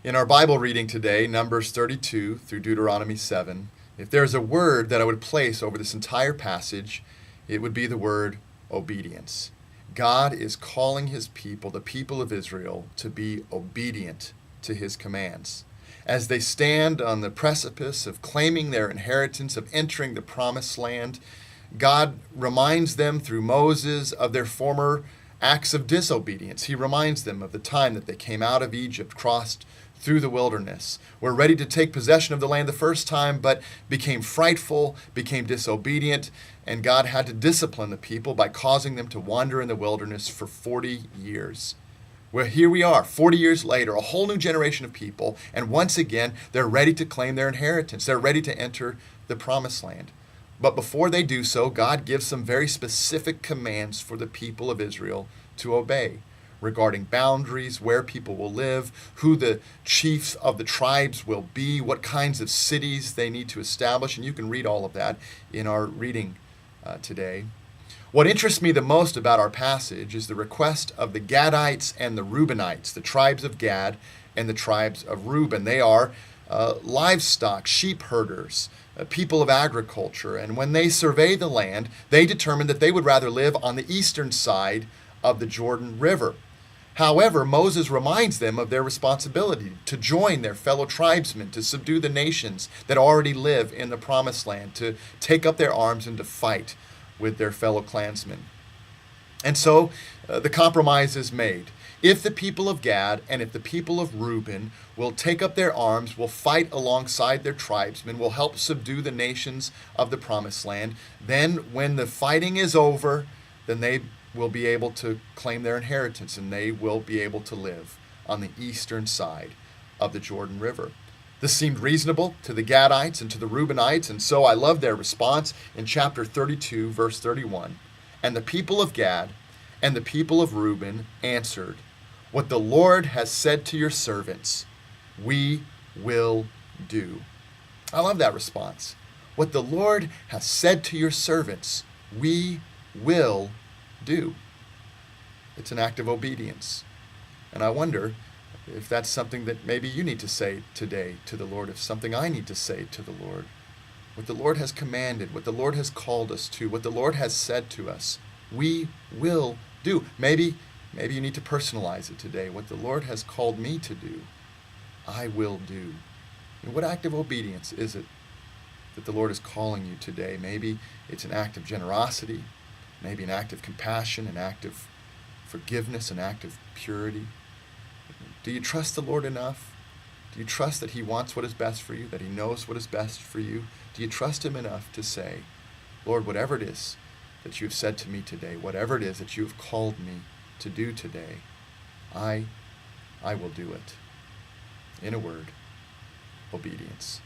In our Bible reading today, Numbers 32 through Deuteronomy 7, if there's a word that I would place over this entire passage, it would be the word obedience. God is calling his people, the people of Israel, to be obedient to his commands. As they stand on the precipice of claiming their inheritance, of entering the promised land, God reminds them through Moses of their former acts of disobedience. He reminds them of the time that they came out of Egypt, crossed through the wilderness, were ready to take possession of the land the first time, but became frightful, became disobedient, and God had to discipline the people by causing them to wander in the wilderness for 40 years. Well, here we are, 40 years later, a whole new generation of people, and once again, they're ready to claim their inheritance. They're ready to enter the promised land. But before they do so, God gives some very specific commands for the people of Israel to obey regarding boundaries, where people will live, who the chiefs of the tribes will be, what kinds of cities they need to establish. And you can read all of that in our reading today. What interests me the most about our passage is the request of the Gadites and the Reubenites, the tribes of Gad and the tribes of Reuben. They are livestock, sheep herders, people of agriculture. And when they survey the land, they determined that they would rather live on the eastern side of the Jordan River. However, Moses reminds them of their responsibility to join their fellow tribesmen, to subdue the nations that already live in the promised land, to take up their arms and to fight with their fellow clansmen. And so the compromise is made. If the people of Gad and if the people of Reuben will take up their arms, will fight alongside their tribesmen, will help subdue the nations of the promised land, then when the fighting is over, then they will be able to claim their inheritance and they will be able to live on the eastern side of the Jordan River. This seemed reasonable to the Gadites and to the Reubenites, and so I love their response in chapter 32, verse 31. And the people of Gad and the people of Reuben answered, "What the Lord has said to your servants, we will do." I love that response. What the Lord has said to your servants, we will do. It's an act of obedience. And I wonder if that's something that maybe you need to say today to the Lord, if something I need to say to the Lord. What the Lord has commanded, what the Lord has called us to, what the Lord has said to us, we will do. Maybe you need to personalize it today. What the Lord has called me to do, I will do. And what act of obedience is it that the Lord is calling you today? Maybe it's an act of generosity, maybe an act of compassion, an act of forgiveness, an act of purity. Do you trust the Lord enough? Do you trust that he wants what is best for you, that he knows what is best for you? Do you trust him enough to say, Lord, whatever it is that you have said to me today, whatever it is that you have called me to do today, I will do it. In a word, obedience.